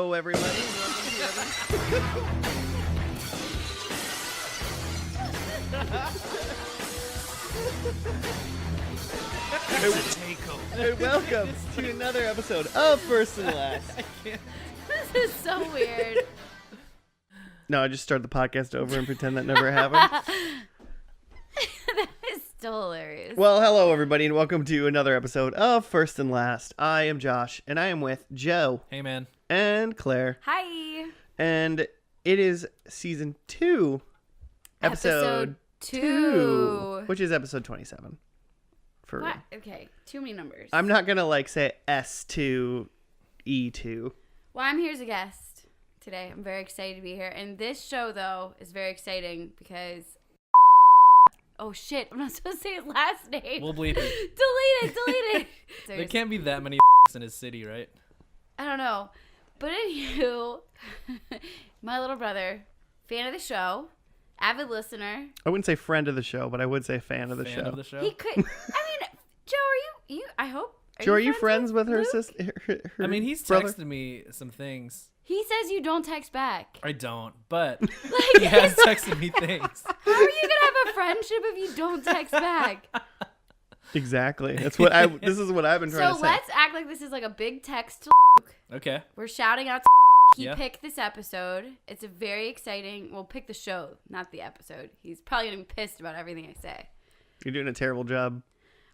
Hello, everybody. It's a takeover. And welcome to another episode of First and Last. This is so weird. No, I just start the podcast over and pretend that never happened. That is still hilarious. Well, hello, everybody, and welcome to another episode of First and Last. I am Josh, and I am with Joe. Hey, man. And Claire. Hi. And it is season 2, episode 2, which is episode 27. For what? Okay, too many numbers. I'm not going to say S2, E2. Well, I'm here as a guest today. I'm very excited to be here. And this show, though, is very exciting because... Oh, shit. I'm not supposed to say his last name. We'll bleep it. Delete it. There can't be that many in his city, right? I don't know. But anywho, my little brother, fan of the show, avid listener. I wouldn't say friend of the show, but I would say fan of the show. Fan of the show? He could... I mean, Joe, are you I hope... Joe, are you friends with her Luke? sister? I mean, he's brother? texted me some things. He says you don't text back. I don't, but Like, he has texted me things. how are you gonna have a friendship if you don't text back? Exactly. That's what this is what I've been trying So to say. let's act like this is like a big text to Luke. Okay. We're shouting out to he Yeah. picked this episode. It's a very exciting... Well, pick the show, not the episode. He's probably gonna be pissed about everything I say. You're doing a terrible job.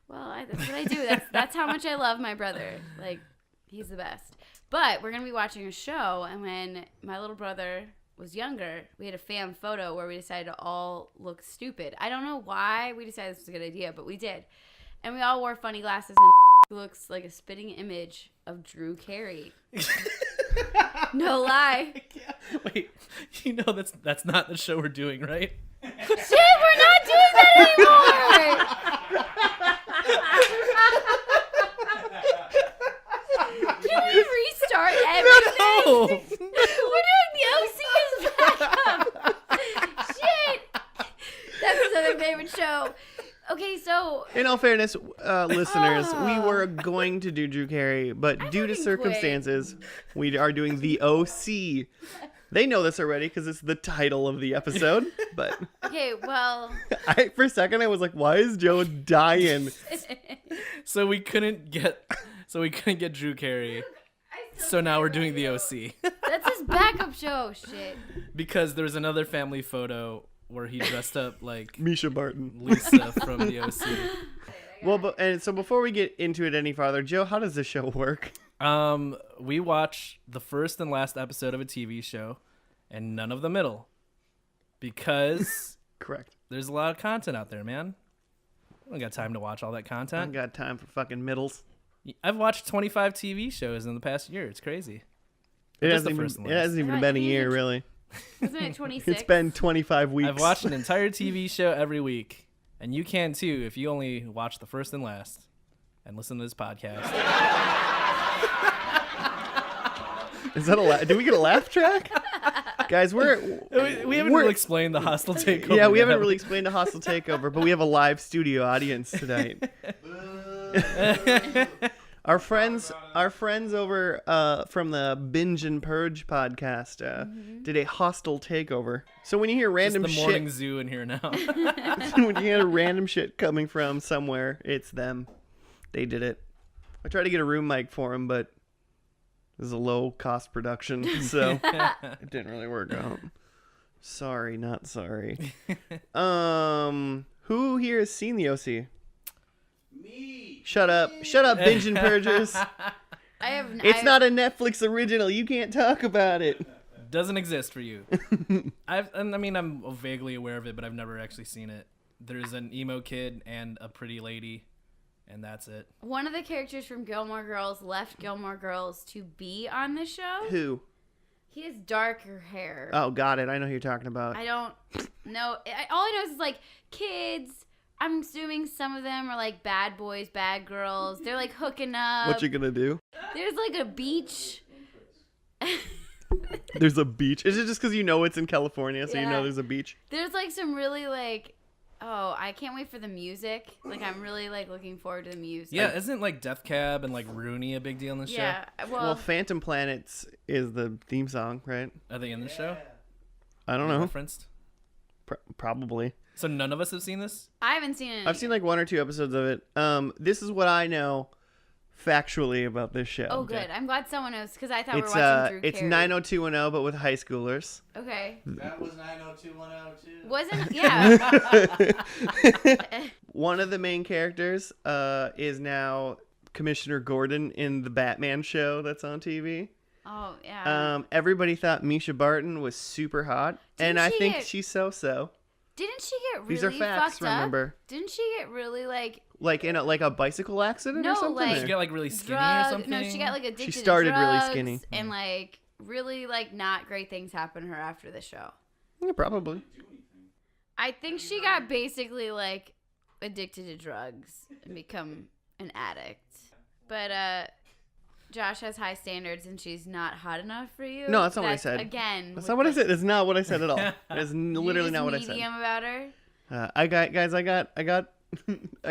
Well, that's what I do. That's how much I love my brother. Like, he's the best. But we're going to be watching a show, and when my little brother was younger, we had a fam photo where we decided to all look stupid. I don't know why we decided this was a good idea, but we did. And we all wore funny glasses, and looks like a spitting image of Drew Carey. No lie. Wait, you know that's not the show we're doing, right? Shit, we're not doing that anymore! Can we restart everything? No. We're doing the OC as backup. Shit. That's his other favorite show. Okay, so... In all fairness, listeners, we were going to do Drew Carey, but due to fucking circumstances, we are doing the OC. They know this already because it's the title of the episode. But Okay, well... for a second, I was like, "Why is Joe dying?" So we couldn't get Drew Carey. So now we're doing the OC. That's his backup show. Shit. Because there's another family photo where he dressed up like Misha Barton. Lisa from the OC. Well, so before we get into it any farther, Joe, how does this show work? We watch the first and last episode of a TV show and none of the middle. Because Correct. there's a lot of content out there, man. I don't got time to watch all that I content. ain't got time for fucking middles. I've watched 25 TV shows in the past year. It's crazy. It Just hasn't the even, first and it last. hasn't even been a year, really. Isn't it 26? It's been 25 weeks. I've watched an entire TV show every week. And you can too if you only watch the first and last and listen to this podcast. Is that do we get a laugh track? Guys, we haven't really explained the hostile takeover. Yeah, we yet. haven't really explained the hostile takeover, but we have a live studio audience tonight. Our friends over from the Binge and PUrge podcast did a hostile takeover. So when you hear random Just the morning zoo in here now. when you hear random shit coming from somewhere, it's them. They did it. I tried to get a room mic for them, but it was a low cost production, so it didn't really work out. Sorry, not sorry. Who here has seen the OC? Me. Shut up, Binge and PUrgers. It's not a Netflix original. You can't talk about it. Doesn't exist for you. I'm vaguely aware of it, but I've never actually seen it. There's an emo kid and a pretty lady, and that's it. One of the characters from Gilmore Girls left Gilmore Girls to be on the show. Who? He has darker hair. Oh, got it. I know who you're talking about. I don't know. All I know is like kids. I'm assuming some of them are like bad boys, bad girls. They're like hooking up. What you gonna do? There's like a beach. There's a beach. Is it just because you know it's in California, so you know Yeah. there's a beach? There's like some really like Oh, I can't wait for the music. Like, I'm really, like, looking forward to the music. Yeah, isn't like Death Cab and like Rooney a big deal in this Yeah, Well, Phantom Planets is the theme song, right? show? Are they in the show? I don't know. Referenced? Probably. So none of us have seen this? I haven't seen it. I've seen like 1 or 2 episodes of it. This is what I know factually about this show. Oh, good. I'm glad someone knows, because I thought we were It's watching Drew it's Carey. 90210, but with high schoolers. Okay. That was 90210 too. Wasn't, yeah. One of the main characters is now Commissioner Gordon in the Batman show that's on TV. Oh, yeah. Everybody thought Misha Barton was super hot, and I think she's so. Didn't she get really These are facts, fucked up? remember? Didn't she get really, like In a bicycle accident No, or something? like- Did she get like really skinny or drug? something? No, she got, like, addicted started to really drugs skinny. and, like, really, like, not great things happened to her after the show. Yeah, probably. I think she got basically, like, addicted to drugs and become an addict. But, Josh has high standards and she's not hot enough for you. No, that's not what I said. Again, That's not what I said. It's not what I said at all. It's literally not what I said. Medium about her. I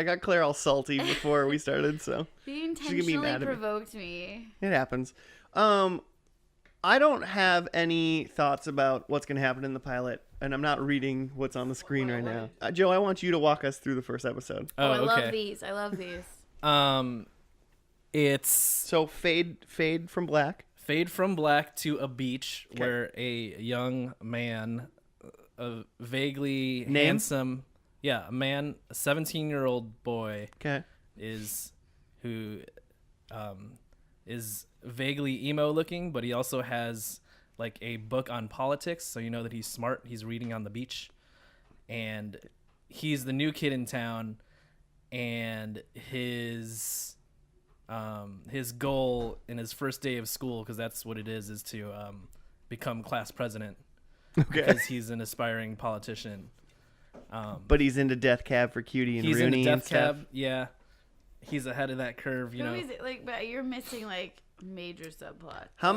got Claire all salty before we started, so You gonna be intentionally mad at me. provoked me. it happens. I don't have any thoughts about what's going to happen in the pilot, and I'm not reading what's on the screen right now. Joe, I want you to walk us through the first episode. Oh, I love okay. these. I love these. It's So fade from black. fade from black to a beach where a young man, a vaguely Name? handsome, a 17-year-old boy Okay. is vaguely emo looking, but he also has like a book on politics, so you know that he's smart. He's reading on the beach, and he's the new kid in town, and his goal in his first day of school, because that's what it is to become class president, Okay. because he's an aspiring politician. But he's into Death Cab for Cutie and He's Rooney in the and Death stuff. Cab, yeah. He's ahead of that curve, you Who know. is it? Like, but you're missing like major subplot. How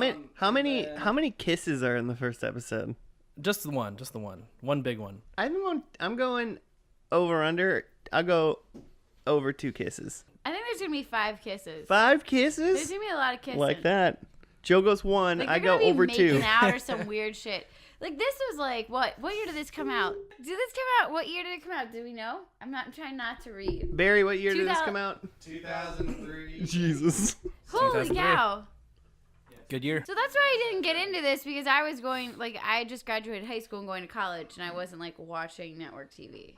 many kisses are in the first episode? Just the one big one. I'm going over under. I'll go over 2 kisses. I think there's gonna be 5 kisses. 5 There's kisses? gonna be a lot of kissing. Like that. Joe goes 1. Like, I they're go gonna be over making 2. out or some weird shit. Like, this was like what? What year did this come out? Did this come out? What year did it come out? Do we know? I'm trying not to read. Barry, what year did this 2000 come out? 2003. Jesus. Holy 2003. cow! Good year. So that's why I didn't get into this, because I was going, like, I just graduated high school and going to college, and I wasn't like watching network TV.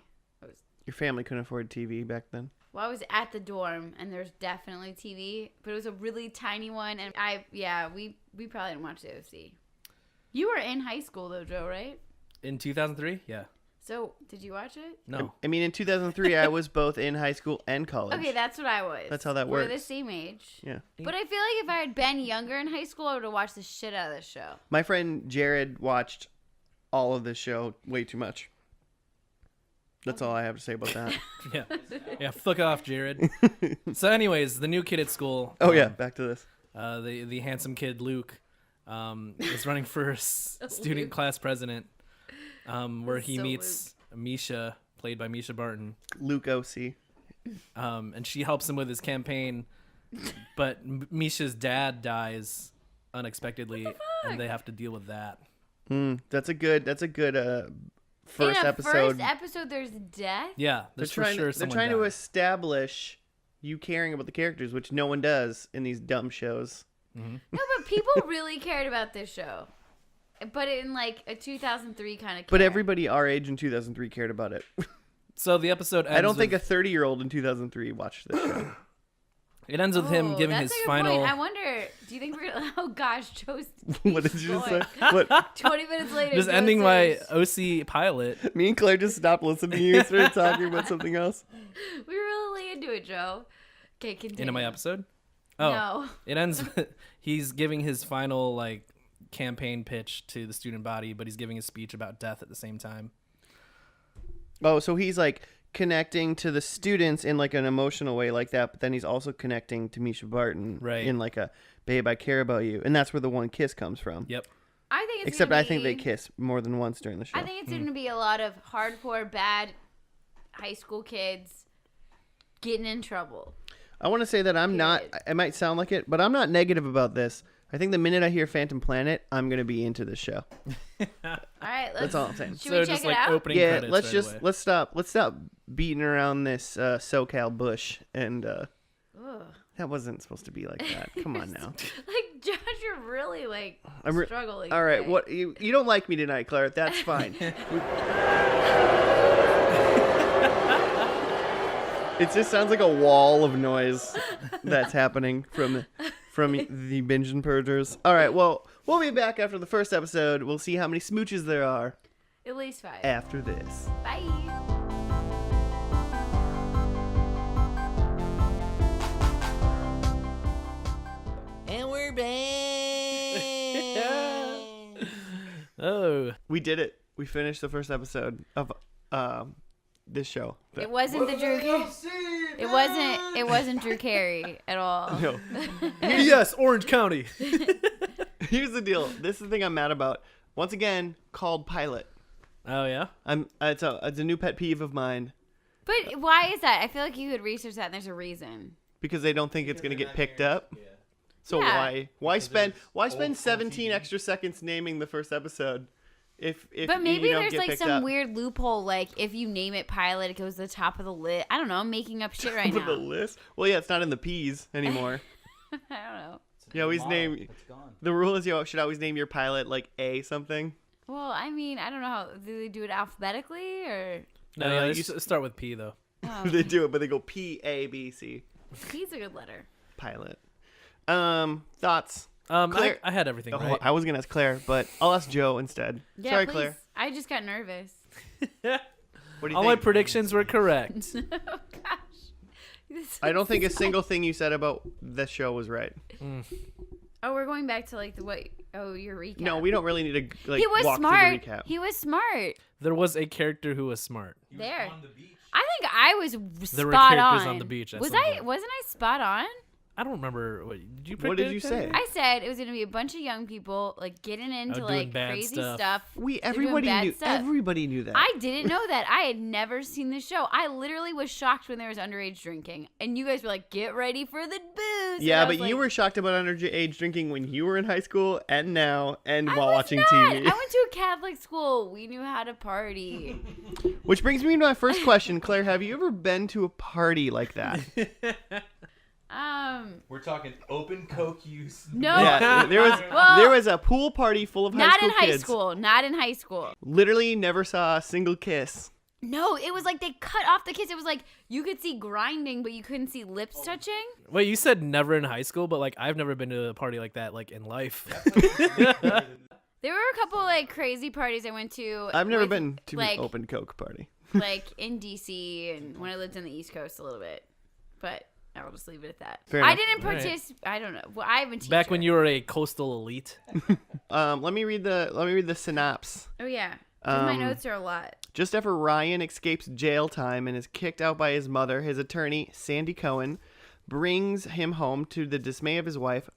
Your family couldn't afford TV back then. Well, I was at the dorm, and there's definitely TV, but it was a really tiny one, and we probably didn't watch the OC. You were in high school though, Joe, right? In 2003? Yeah. So did you watch it? No. I mean, in 2003, I was both in high school and college. Okay, that's what I was. That's how that We're the works. same age. Yeah. But I feel like if I had been younger in high school, I would have watched the shit out of this show. My friend Jared watched all of this show way too much. That's all I have to say about that. Yeah. Yeah, fuck off, Jared. So anyways, the new kid at school. Oh, yeah. Back to this. The handsome kid, Luke, is running for student Luke. class president, where he So meets Misha, played by Misha Barton. Luke O.C. And she helps him with his campaign, but Misha's dad dies unexpectedly, and they have to deal with that. That's a good first in a episode. first episode, there's death? Yeah, there's for sure they're someone trying to died. establish you caring about the characters, which no one does in these dumb shows. No, but people really cared about this show. But in like a 2003 kind of But everybody our age in 2003 cared about it. So the episode ends I don't think a with, 30-year-old in 2003 watched this show. it ends with him giving his that's a good final. Point. I wonder, do you think we're gonna, oh gosh, Joe's What did you just say? going. What? 20 minutes later, Just Joe ending my says, OC pilot. Me and Claire just stopped listening to you and started talking about something else. we were really into it, Joe. Okay, continue. Into my episode? Oh, No. it ends with he's giving his final like campaign pitch to the student body, but he's giving a speech about death at the same time. Oh, so he's like connecting to the students in like an emotional way like that, but then he's also connecting to Misha Barton Right. in like a babe, I care about you. And that's where the one kiss comes from. Yep. I think it's Except gonna I think they be- kiss more than once during the show. I think it's going to be a lot of hardcore bad high school kids getting in trouble. I want to say that I'm not. It might sound like it, but I'm not negative about this. I think the minute I hear Phantom Planet, I'm gonna be into this show. All right, That's all I'm saying. Should we check just it like out? opening Yeah, credits let's right just away. let's stop beating around this SoCal bush, and Ugh. that wasn't supposed to be like that. Come on now. Like, Josh, you're really like struggling. All right, today. what you don't like me tonight, Claire? That's fine. It just sounds like a wall of noise that's happening from the Binge and PUrgers. All right, well, we'll be back after the first episode. We'll see how many smooches there are At least 5. after this. Bye. And we're back. Oh, We did it. We finished the first episode of this show. It wasn't the Drew Carey. It wasn't Drew Carey at all. No. yes, Orange County. Here's the deal. This is the thing I'm mad about. Once again, called pilot. Oh yeah. It's a new pet peeve of mine But why is that? I feel like you could research that and there's a reason. because they don't think it's gonna get picked up. Yeah. So Yeah. why spend old 17 TV. extra seconds naming the first episode if But maybe you don't there's get like picked some up? weird loophole, like if you name it pilot, it goes to the top of the list. I don't know. I'm making up shit right Top of the now. list? Well, yeah, it's not in the P's anymore. I don't know. You always name It's gone. the rule is you should always name your pilot like A something. Well, I mean, I don't know how do they do it alphabetically or No, No, yeah, you let's start with P though. They do it, but they go P A B C. P's a good letter. Pilot. Thoughts? I Claire- had everything Oh, right. I was gonna ask Claire, but I'll ask Joe instead. Yeah, Sorry, please. Claire. I just got nervous. What do you All my think? predictions were correct. Oh gosh. This I don't is think a so- single thing you said about this show was right. Oh, we're going back to like your recap. No, we don't really need to like He was walk smart. through the recap. He was smart. There was a character who was smart. He was There. on the beach. I think I was There were spot characters on. on the beach at Was some I? point. Wasn't I spot on? I don't remember. Did you? What did you predict say? anything? I said it was gonna be a bunch of young people like getting into doing like bad crazy stuff. stuff. We They're doing everybody bad knew stuff. everybody knew that. I didn't know that. I had never seen the show. I literally was shocked when there was underage drinking, and you guys were like, "Get ready for the booze." yeah, and I but was you like, were shocked about underage drinking when you were in high school and now and I while was watching not. TV. I went to a Catholic school. We knew how to party. Which brings me to my first question, Claire. Have you ever been to a party like that? We're talking open coke use. No, Yeah, Well, there was a pool party full of high not school in high kids. school. Not in high school. Literally never saw a single kiss. No, it was like they cut off the kiss. It was like you could see grinding, but you couldn't see lips touching. Wait, you said never in high school, but like I've never been to a party like that, like in life. There were a couple like crazy parties I went to. I've never with, been to like, an open coke party. like in DC and when I lived on the East Coast a little bit, but I'll just leave it at that. Fair I enough. didn't Right. participate. I don't know. Well, I haven't. Back when you were a coastal elite. Let me read the synopsis. Oh yeah. 'Cause my Um, notes are a lot. Just after Ryan escapes jail time and is kicked out by his mother, his attorney, Sandy Cohen, brings him home to the dismay of his wife,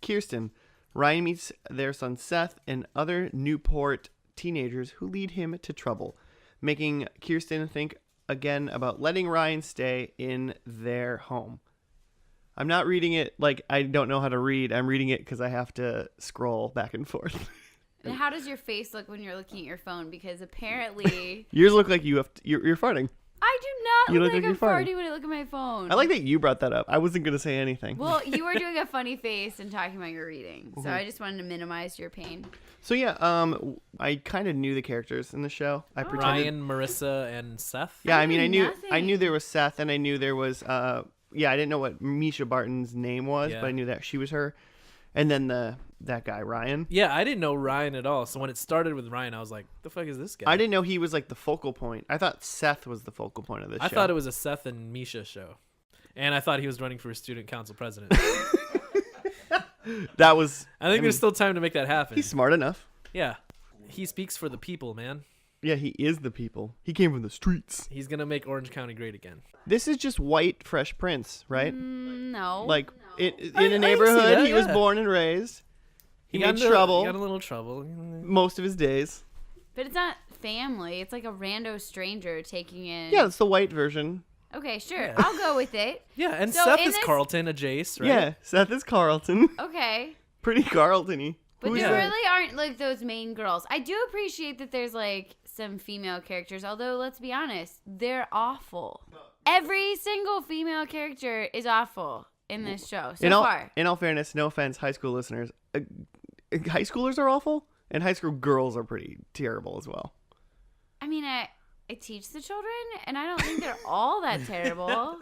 Kirsten. Ryan meets their son Seth and other Newport teenagers who lead him to trouble, making Kirsten think again about letting Ryan stay in their home. I'm not reading it like I don't know how to read. I'm reading it because I have to scroll back and forth. And how does your face look when you're looking at your phone? Because apparently, Yours look like you're farting. I do not You look look like like I'm you're farting. farting when I look at my phone. I like that you brought that up. I wasn't gonna say anything. Well, you were doing a funny face and talking about your reading, Mm-hmm. so I just wanted to minimize your pain. So yeah, I kind of knew the characters in the show. I Oh. pretended. Ryan, Marissa, and Seth. Yeah, I I mean, I knew knew nothing. there was Seth, and I knew there was yeah, I didn't know what Misha Barton's name was, Yeah. but I knew that she was her, and then that guy Ryan. Yeah, I didn't know Ryan at all. So when it started with Ryan, I was like, "The fuck is this guy?" I didn't know he was like the focal point. I thought Seth was the focal point of this I show. thought it was a Seth and Misha show, and I thought he was running for student council president. that was. I think mean, there's still time to make that happen. He's smart enough. Yeah, he speaks for the people, man. Yeah, he is the people. He came from the streets. He's gonna make Orange County great again. This is just white Fresh Prince, right? No. Like No. in I a can see neighborhood that, he was yeah. born and raised. He got made into- trouble He got a little trouble. most of his days. But it's not family. It's like a rando stranger taking in. Yeah, it's the white version. Okay, sure. Yeah. I'll go with it. Yeah, and So Seth in is this- Carlton, a Jace, right? Yeah, Seth is Carlton. Okay. Pretty Carlton-y. But Who's there that? really aren't like those main girls. I do appreciate that there's like some female characters, although let's be honest, they're awful. Every single female character is awful in this show so far. In all fairness, no offense, high school listeners, high schoolers are awful, and high school girls are pretty terrible as well. I mean, I teach the children, and I don't think they're all that terrible.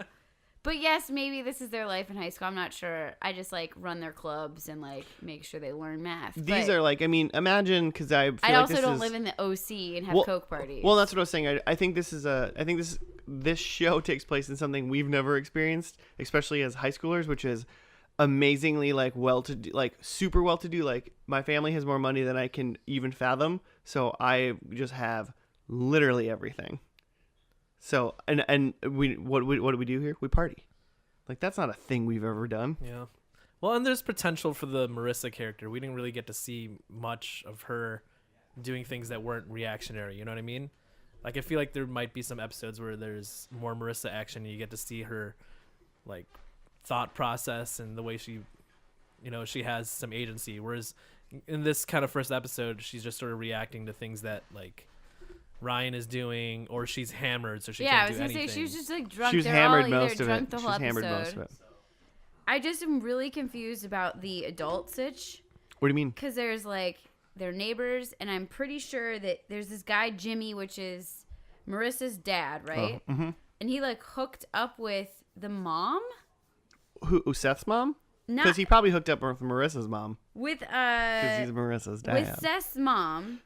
But yes, maybe this is their life in high school. I'm not sure. I just like run their clubs and like make sure they learn math. These are like, I mean, imagine, because I feel I like also this don't is, live in the OC and have Coke parties. Well, that's what I was saying. I think this show takes place in something we've never experienced, especially as high schoolers, which is amazingly like well-to-do, like super well-to-do. Like my family has more money than I can even fathom, so I just have literally everything. So and what do we do here? We party. Like that's not a thing we've ever done. Yeah. Well, and there's potential for the Marissa character. We didn't really get to see much of her doing things that weren't reactionary. You know what I mean? Like I feel like there might be some episodes where there's more Marissa action and you get to see her like thought process and the way she, you know, she has some agency. Whereas in this kind of first episode, she's just sort of reacting to things that like Ryan is doing, or she's hammered, so she I can't was do gonna anything. say she was just like drunk. She was They're hammered all either most of drunk it. the She whole was hammered most episode. of it. I just am really confused about the adult sitch What do you mean? because there's like their neighbors, and I'm pretty sure that there's this guy Jimmy, which is Marissa's dad, right? Oh, mm-hmm. And he like hooked up with the mom. Who Seth's mom? Not Because he probably hooked up with Marissa's mom. with Because he's Marissa's dad. with Seth's mom.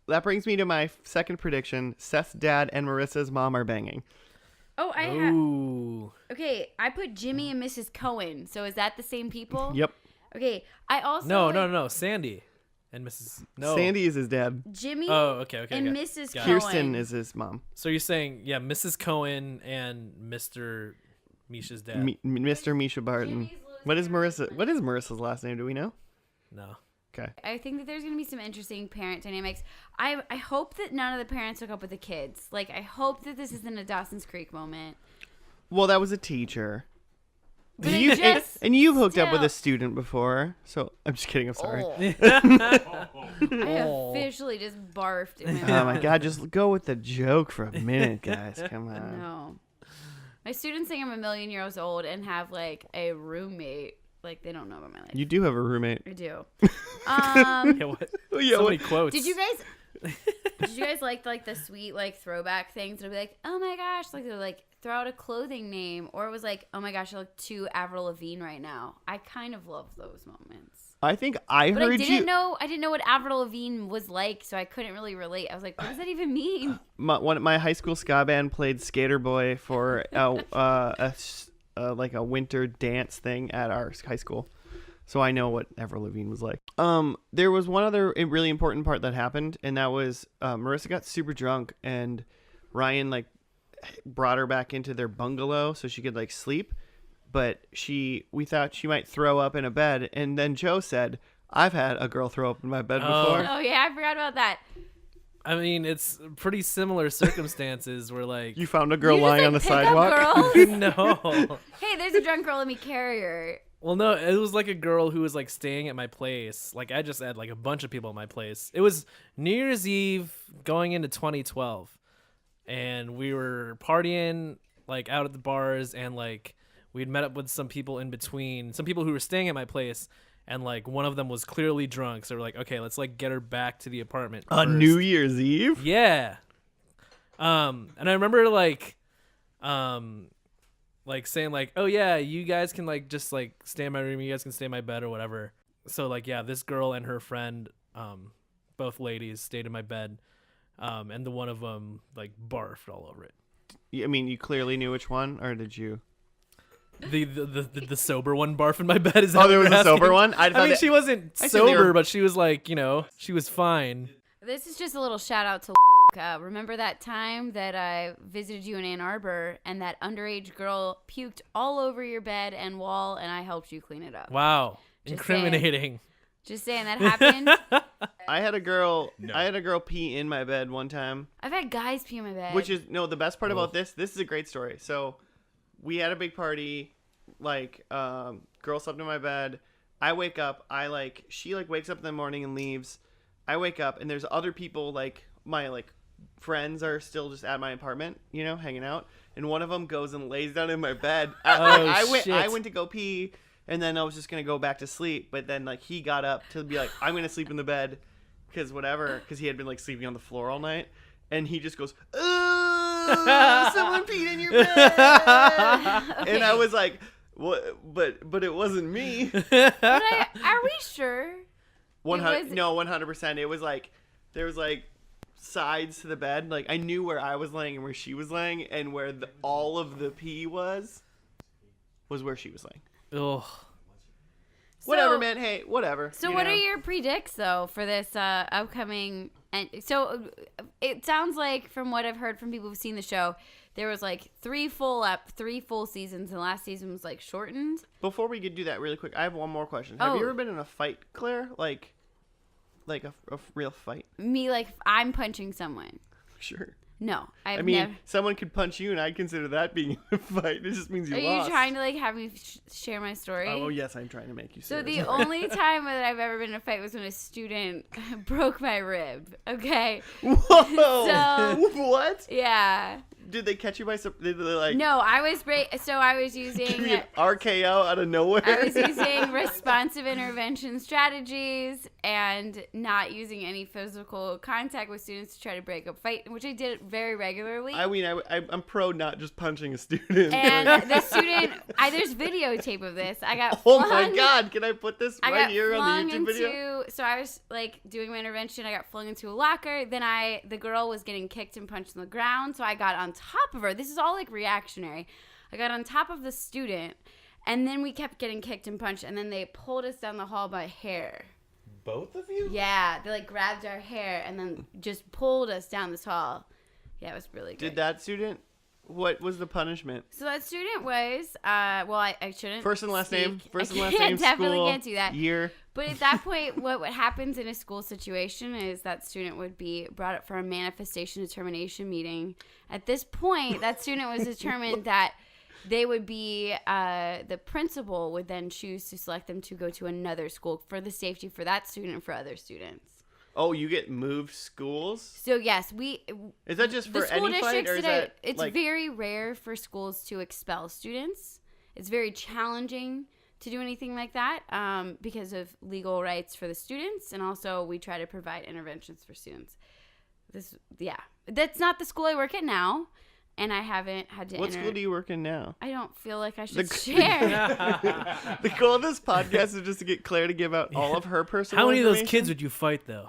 That brings me to my second prediction. Seth's dad and Marissa's mom are banging. Oh, Ooh. okay. I put Jimmy and Mrs. Cohen. So is that the same people? Yep. Okay. I also No. Sandy and Mrs. No. Sandy is his dad. Jimmy Oh, okay. and okay. Mrs. Got it. Cohen. Kirsten is his mom. So you're saying, yeah, Mrs. Cohen and Mr. Misha's dad? Mr. Misha Barton. Jimmy's What is Louisiana Marissa? What is Marissa's last name? Do we know? No. Okay. I think that there's going to be some interesting parent dynamics. I hope that none of the parents hook up with the kids. Like, I hope that this isn't a Dawson's Creek moment. Well, that was a teacher. But You- it just and you've hooked up with still- a student before, so I'm just kidding. I'm sorry. I officially just barfed in my Oh mouth. my god, just go with the joke for a minute, guys. Come on. No. My students think I'm a million years old and have, like, a roommate. Like, they don't know about my life. You do have a roommate. I do. Yeah, what? Yeah, So what- many quotes. Did you guys like the sweet like throwback things? It'll be like, oh my gosh, like they're like throw out a clothing name, or it was like, oh my gosh, I look too Avril Lavigne right now. I kind of love those moments. I think I But heard I you. didn't know what Avril Lavigne was like, so I couldn't really relate. I was like, what does that even mean? My high school ska band played Skater Boy for like a winter dance thing at our high school, so I know what Avril Lavigne was like. There was one other really important part that happened, and that was Marissa got super drunk, and Ryan like brought her back into their bungalow so she could like sleep, but we thought she might throw up in a bed, and then Joe said, "I've had a girl throw up in my bed before." Oh yeah, I forgot about that. I mean, it's pretty similar circumstances where like You found a girl You just, lying like, on the pick up sidewalk. girls? no. Hey, there's a drunk girl. Let me carry her. Well, no, it was like a girl who was like staying at my place. Like I just had like a bunch of people at my place. It was New Year's Eve going into 2012, and we were partying like out at the bars, and like we'd met up with some people in between, some people who were staying at my place, and like one of them was clearly drunk. So we're like, okay, let's like get her back to the apartment On first. New Year's Eve? Yeah. And I remember like saying like, oh yeah, you guys can like just like stay in my room, you guys can stay in my bed or whatever. So like, yeah, this girl and her friend, both ladies, stayed in my bed, and the one of them like barfed all over it. I mean, you clearly knew which one, or did you? The sober one barfed in my bed. Is that Oh, there what was you're a sober asking? one? I I thought mean, that- she wasn't I said they sober, were- but she was like, you know, she was fine. This is just a little shout out to remember that time that I visited you in Ann Arbor and that underage girl puked all over your bed and wall and I helped you clean it up. Wow, Just incriminating. Just saying that happened. I had a girl. No. I had a girl pee in my bed one time. I've had guys pee in my bed. Which is the best part about this. This is a great story. So, we had a big party. Like, girl slept in my bed. I wake up. She wakes up in the morning and leaves. I wake up and there's other people my friends are still just at my apartment, hanging out. And one of them goes and lays down in my bed. I went to go pee, and then I was just gonna go back to sleep. But then he got up to be like, I'm gonna sleep in the bed, because he had been sleeping on the floor all night, and he just goes, "Ooh, someone peed in your bed," and I was like, "What?" But it wasn't me. Are we sure? 100%. It was there was sides to the bed. I knew where I was laying and where she was laying, and where all of the pee was where she was laying. Ugh. Whatever, man. Hey, whatever. So what are your predicts though for this upcoming? And so it sounds like, from what I've heard from people who've seen the show, there was 3 full seasons, and the last season was shortened. Before we could do that really quick, I have one more question. Have you ever been in a fight, Claire? Like a real fight? Me, I'm punching someone. Sure. No, I mean, someone could punch you, and I'd consider that being a fight. It just means you lost. Are you trying to have me share my story? Oh yes, I'm trying to make you. So the only time that I've ever been in a fight was when a student broke my rib. Okay. Whoa. So, what? Yeah. Did they catch you by some? Did they No, I was using. Give me an RKO out of nowhere. I was using responsive intervention strategies and not using any physical contact with students to try to break up fight, which I did very regularly. I mean, I'm pro not just punching a student. And the student, there's videotape of this. I got. Oh my God! Can I put this right here on the YouTube video? So I was doing my intervention. I got flung into a locker. Then the girl was getting kicked and punched on the ground. So I got on top of her. This is all reactionary. I got on top of the student, and then we kept getting kicked and punched, and then they pulled us down the hall by hair. Both of you? Yeah, they grabbed our hair and then just pulled us down this hall. Yeah, it was really good. Did that student? What was the punishment? So that student was, I shouldn't. First and last name. First and last I name. definitely School, can't do that. Year. But at that point, what happens in a school situation is that student would be brought up for a manifestation determination meeting. At this point, that student was determined that they would be, the principal would then choose to select them to go to another school for the safety for that student and for other students. Oh, you get moved schools? So yes, Is that just for the school any fight, or is that it's very rare for schools to expel students. It's very challenging to do anything like that because of legal rights for the students, and also we try to provide interventions for students. That's not the school I work at now, and I haven't had to. What school do you work in now? I don't feel like I should share. The goal of this podcast is just to get Claire to give out all of her personal. How many of those kids would you fight though?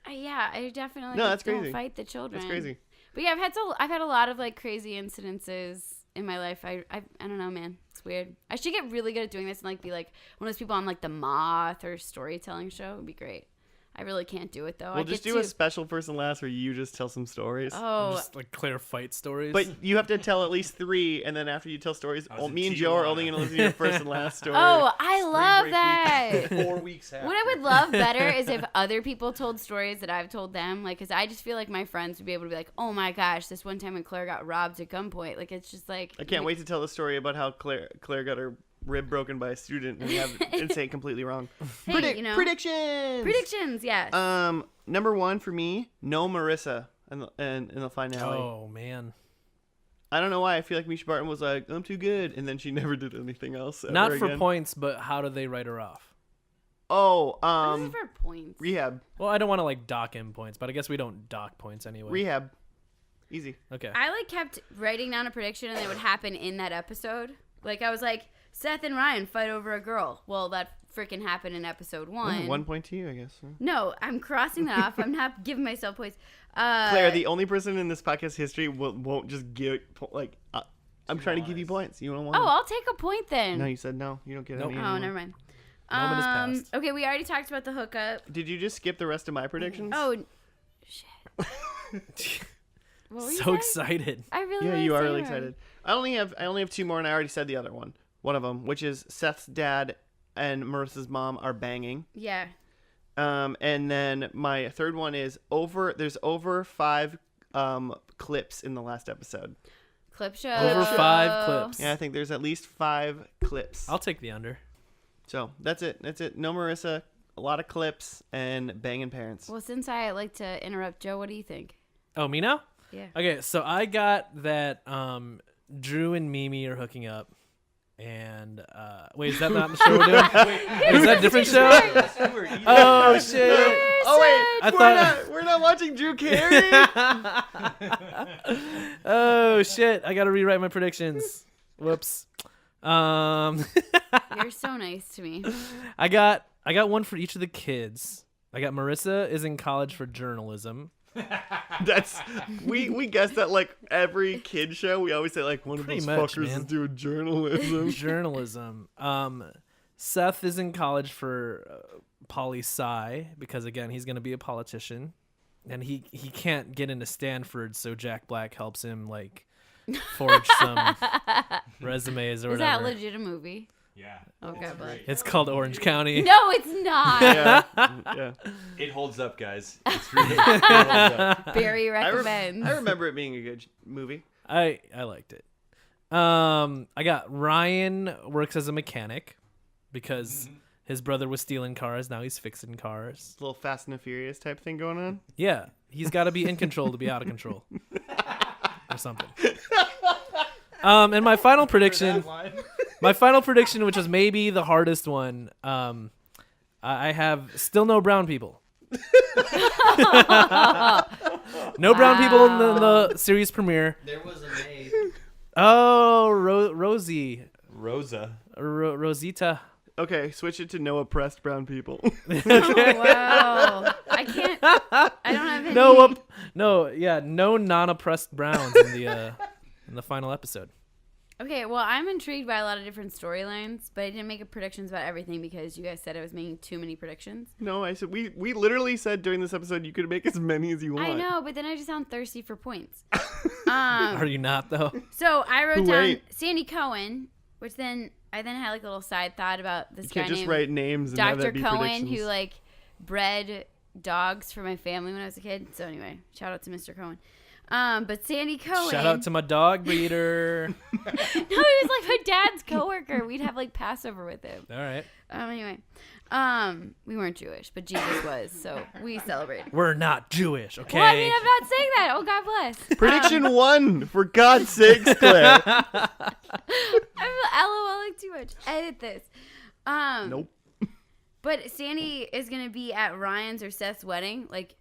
I definitely that's don't crazy. fight the children. That's crazy. But yeah, I've had a lot of crazy incidences in my life. I don't know, man. It's weird. I should get really good at doing this and be one of those people on the Moth or storytelling show. It would be great. I really can't do it though. We'll just do a special first and last where you just tell some stories. Oh, Just Claire fight stories. But you have to tell at least 3, and then after you tell stories, me and Joe are only going to listen to your first and last story. Oh, I love that. 4 weeks after. What I would love better is if other people told stories that I've told them. Because I just feel like my friends would be able to be like, oh my gosh, this one time when Claire got robbed at gunpoint. It's just I can't wait to tell the story about how Claire got her rib broken by a student and say it completely wrong. Hey, Predictions, yes. Number 1 for me, no Marissa in the finale. Oh man. I don't know why. I feel like Misha Barton was like, I'm too good, and then she never did anything else. Not for again. points, but how do they write her off? Oh, What is it for points? rehab. Well, I don't want to dock him points, but I guess we don't dock points anyway. Rehab. Easy. Okay. I kept writing down a prediction and it would happen in that episode. I was like, Seth and Ryan fight over a girl. Well, that freaking happened in episode 1. 1 point to you, I guess. No, I'm crossing that off. I'm not giving myself points. Claire, the only person in this podcast history won't just give I'm trying to give you points. You don't want? Oh, I'll take a point then. No, you said no. You don't get Nope. any. Oh, anymore. never mind. Moment has passed. Okay, we already talked about the hookup. Did you just skip the rest of my predictions? Oh, shit. What were you So saying? excited. I really Yeah, wanna you are say really one. excited. I only have 2 more, and I already said the other one. One of them, which is Seth's dad and Marissa's mom are banging. Yeah. And then my third one is there's over 5 clips in the last episode. Clip show. Over 5 clips. Yeah, I think there's at least 5 clips. I'll take the under. So that's it. No Marissa, a lot of clips, and banging parents. Well, since I like to interrupt Joe, what do you think? Oh, me now? Yeah. Okay, so I got that Drew and Mimi are hooking up. And wait, is that not the show we're doing? Wait, is that a different show? Oh shit! Oh wait, I we're not watching Drew Carey. Oh shit! I gotta rewrite my predictions. Whoops. You're so nice to me. I got one for each of the kids. I got Marissa is in college for journalism. That's we guess that like every kid show we always say like one Pretty of those much, fuckers man. is doing journalism. Journalism. Seth is in college for poli sci because again he's gonna be a politician, and he can't get into Stanford, so Jack Black helps him like forge some resumes or Is whatever. that legit a movie? Yeah. Oh, God bless. It's called Orange County. No, it's not. Yeah. It holds up, guys. It's really it holds up. Barry recommends. I remember it being a good movie. I liked it. I got Ryan works as a mechanic because his brother was stealing cars. Now he's fixing cars. A little Fast and the Furious type thing going on. Yeah, he's got to be in control to be out of control, or something. And my final prediction, which is maybe the hardest one, I have still no brown people. No brown people in the series premiere. There was a maid. Oh, Rosie. Rosa. Rosita. Okay, switch it to no oppressed brown people. Oh, wow. I can't. I don't have any. No non-oppressed browns in the final episode. Okay, well, I'm intrigued by a lot of different storylines, but I didn't make predictions about everything because you guys said I was making too many predictions. No, I said we literally said during this episode you could make as many as you want. I know, but then I just sound thirsty for points. Are you not though? So I wrote Who down ain't? Sandy Cohen, which then I had like a little side thought about this You guy can't just named write names and have Dr. that be Cohen, predictions. who like bred dogs for my family when I was a kid. So anyway, shout out to Mr. Cohen. But Sandy Cohen. Shout out to my dog breeder. No, he was like my dad's coworker. We'd have like Passover with him. All right. Anyway, we weren't Jewish, but Jesus was, so we celebrated. We're not Jewish, okay? Well, I mean, I'm not saying that. Oh, God bless. Prediction 1, for God's sakes, Claire. I'm LOLing too much. Edit this. Nope. But Sandy is gonna be at Ryan's or Seth's wedding, like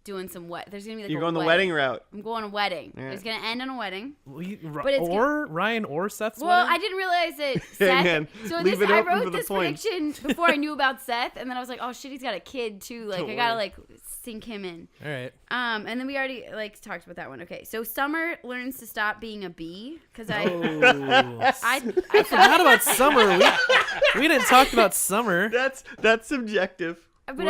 doing some There's gonna be like You're a going the wedding route. I'm going a wedding. Yeah. It's gonna end on a wedding. But it's Ryan or Seth's Well, wedding? I didn't realize that Hey, Seth. man, So leave this, it I open for wrote the this points. prediction before I knew about Seth, and then I was like, oh shit, he's got a kid too. Like Don't I gotta worry. like sink him in. All right. And then we already like talked about that one. Okay, so Summer learns to stop being a bee because I I forgot about Summer. We didn't talk about Summer. That's subjective. But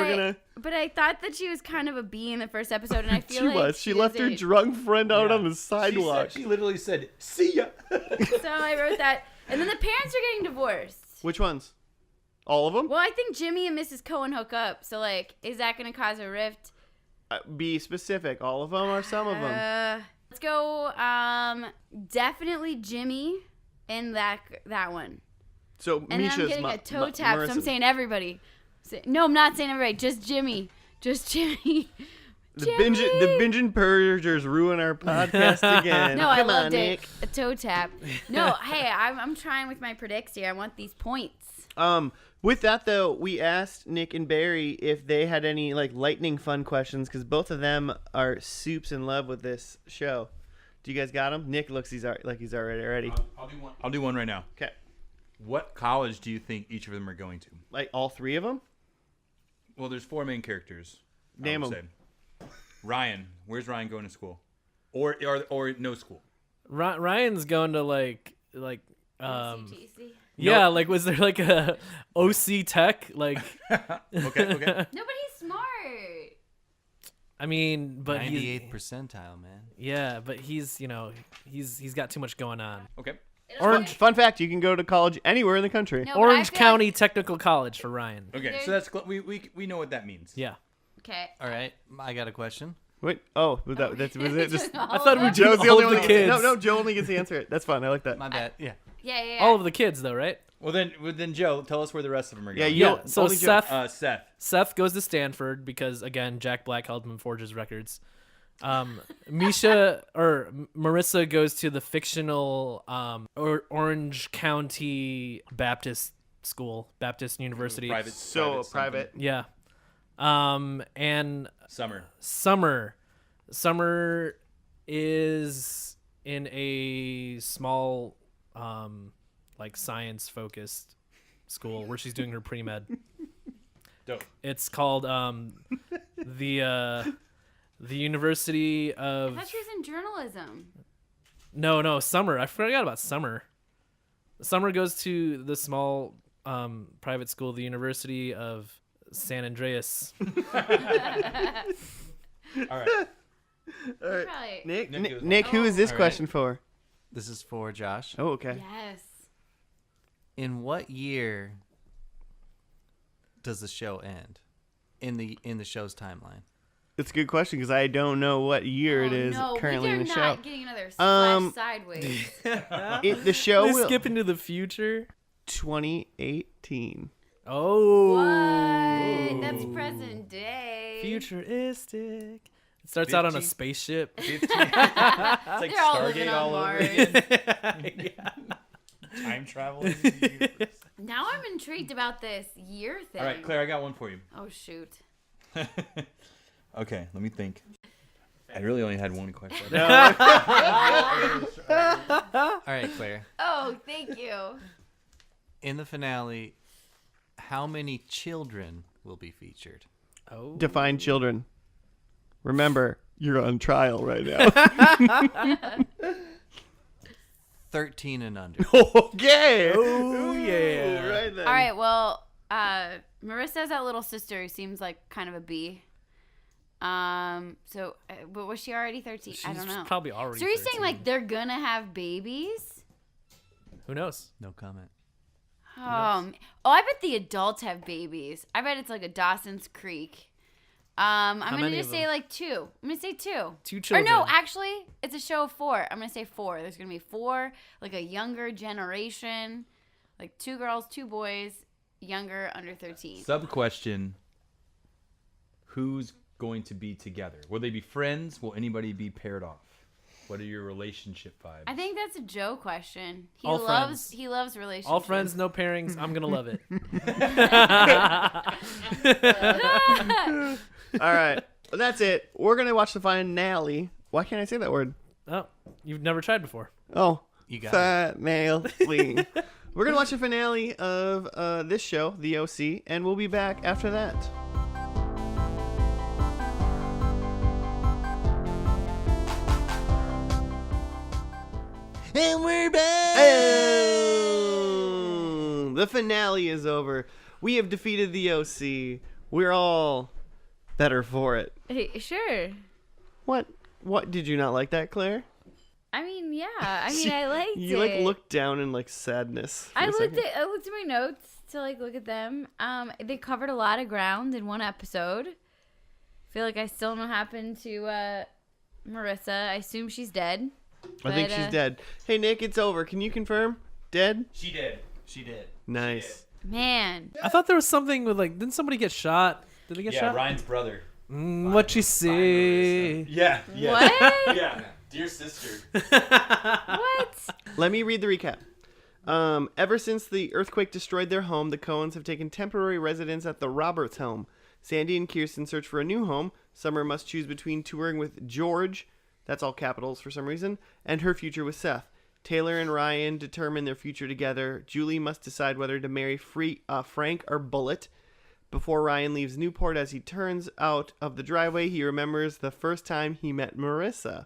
I thought that she was kind of a bee in the first episode, and I feel She like was. She left her isn't. drunk friend out on the sidewalk. She literally said, "See ya." So I wrote that, and then the parents are getting divorced. Which ones? All of them? Well, I think Jimmy and Mrs. Cohen hook up. So like, is that going to cause a rift? Be specific. All of them or some of them? Let's go. Definitely Jimmy in that one. So And Misha's then I'm getting a toe tap. So I'm Marissa's. saying everybody. No, I'm not saying everybody. Just Jimmy. Just Jimmy. The Binge and PUrgers ruin our podcast again. No, I Come loved on, it. Nick. A toe tap. No, hey, I'm trying with my predicts here. I want these points. With that though, we asked Nick and Barry if they had any like lightning fun questions because both of them are soups in love with this show. Do you guys got them? Nick looks he's already ready. I'll do one right now. Okay, What college do you think each of them are going to? like all 3 of them. Well, there's 4 main characters. I Name would 'em. say. Ryan, where's Ryan going to school? Or no school? Ryan's going to like CTC. yeah, like was there like a OC Tech like? Okay. No, but he's smart. I mean, but 98th percentile, man. yeah, but he's he's got too much going on. Okay. Orange Fun fact: you can go to college anywhere in the country. No, but I Orange feel County like- Technical College for Ryan. Okay, so that's we know what that means. Yeah. Okay. All right, I got a question. Wait. Oh, was was it? Just I thought we Joe's the all only of one. the Who kids. gets, no, Joe only gets to answer it. That's fine. I like that. My bad. Yeah. Yeah. All of the kids, though, right? Well, then Joe, tell us where the rest of them are Yeah, going. you Yeah. don't- So only Joe- Seth, Seth. Seth goes to Stanford because, again, Jack Black helped him forge his records. Marissa goes to the fictional Orange County Baptist School, Baptist University. Private. So something. private. Yeah. And Summer. Summer is in a small, like science-focused school where she's doing her pre-med. Dope. It's called the University I of thought she was in journalism. no Summer. I forgot about Summer. Summer goes to the small private school, the University of San Andreas. All right. All right. Probably. Nick, Nick goes- Nick, who is this All right. question for? This is for Josh. Oh, okay. Yes. In what year does the show end? In the show's timeline. It's a good question because I don't know what year it is currently in the we are show. not getting another splash sideways. The show They will skip into the future. 2018. Oh, What? That's present day. futuristic. It starts out on a 15. spaceship. 15. It's like They're all living Stargate on all over Mars. again. Time travel. Now I'm intrigued about this year thing. All right, Claire, I got one for you. Oh shoot. Okay, let me think. I really only had one question. All right, Claire. Oh, thank you. In the finale, how many children will be featured? Oh, Define children. Remember, you're on trial right now. 13 and under. Okay. Oh, yeah. Right then. All right. Well, Marissa has that little sister who seems like kind of a bee. So, but was she already 13? I don't She's know. probably already. So you're saying 13. like they're gonna have babies? Who knows? No comment. Oh, I bet the adults have babies. I bet it's like a Dawson's Creek. I'm gonna many just of say them? like 2. I'm gonna say 2. 2 Or children. no, actually, it's a show of 4. I'm gonna say 4. There's gonna be 4, like a younger generation, like 2 girls, 2 boys, younger, under 13. Sub question: who's going to be together? Will they be friends? Will anybody be paired off? What are your relationship vibes? I think that's a Joe question. He All loves friends. relationships. All friends, no pairings. I'm gonna love it. All right. Well, that's it. We're going to watch the finale. Why can't I say that word? Oh, you've never tried before. Oh. You got it. Finale. We're going to watch the finale of this show, The OC, and we'll be back after that. And we're back. Oh, the finale is over. We have defeated the OC. We're all better for it. Hey, sure. What did you not like that, Claire? I mean, yeah. I mean, I liked it. You like looked down in like sadness. I looked at my notes to like look at them. They covered a lot of ground in one episode. Feel like I still don't know what happened to Marissa. I assume she's dead. I think she's dead. Hey Nick, it's over. Can you confirm? Dead? She did. She did. Nice. Man. I thought there was something with like, didn't somebody get shot? Did they get Yeah, shot? Ryan's brother. What you see? Yeah. What? Yeah. Dear sister. What? Let me read the recap. Ever since the earthquake destroyed their home, the Coens have taken temporary residence at the Roberts home. Sandy and Kirsten search for a new home. Summer must choose between touring with George, that's all capitals for some reason, and her future with Seth. Taylor and Ryan determine their future together. Julie must decide whether to marry Frank or Bullet. Before Ryan leaves Newport, as he turns out of the driveway, he remembers the first time he met Marissa.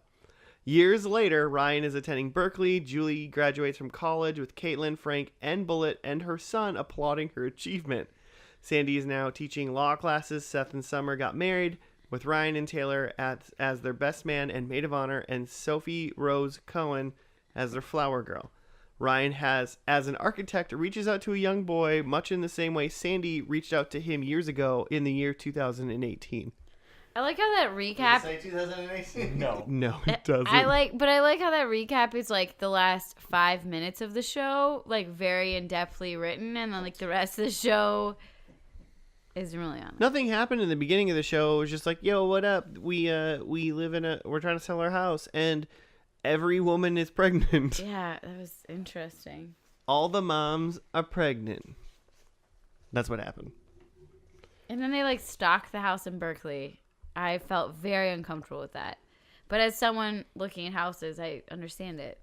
Years later, Ryan is attending Berkeley. Julie graduates from college with Caitlin, Frank, and Bullet, and her son applauding her achievement. Sandy is now teaching law classes. Seth and Summer got married, with Ryan and Taylor as their best man and maid of honor, and Sophie Rose Cohen as their flower girl. Ryan has, as an architect, reaches out to a young boy much in the same way Sandy reached out to him years ago in the year 2018. I like how that recap. Say 2018. No. No, it doesn't. I like how that recap is like the last 5 minutes of the show, like very in depthly written, and then like the rest of the show isn't really on. Nothing happened in the beginning of the show. It was just like, yo, what up? We live in we're trying to sell our house, and every woman is pregnant. Yeah, that was interesting. All the moms are pregnant. That's what happened. And then they like stalked the house in Berkeley. I felt very uncomfortable with that. But as someone looking at houses, I understand it.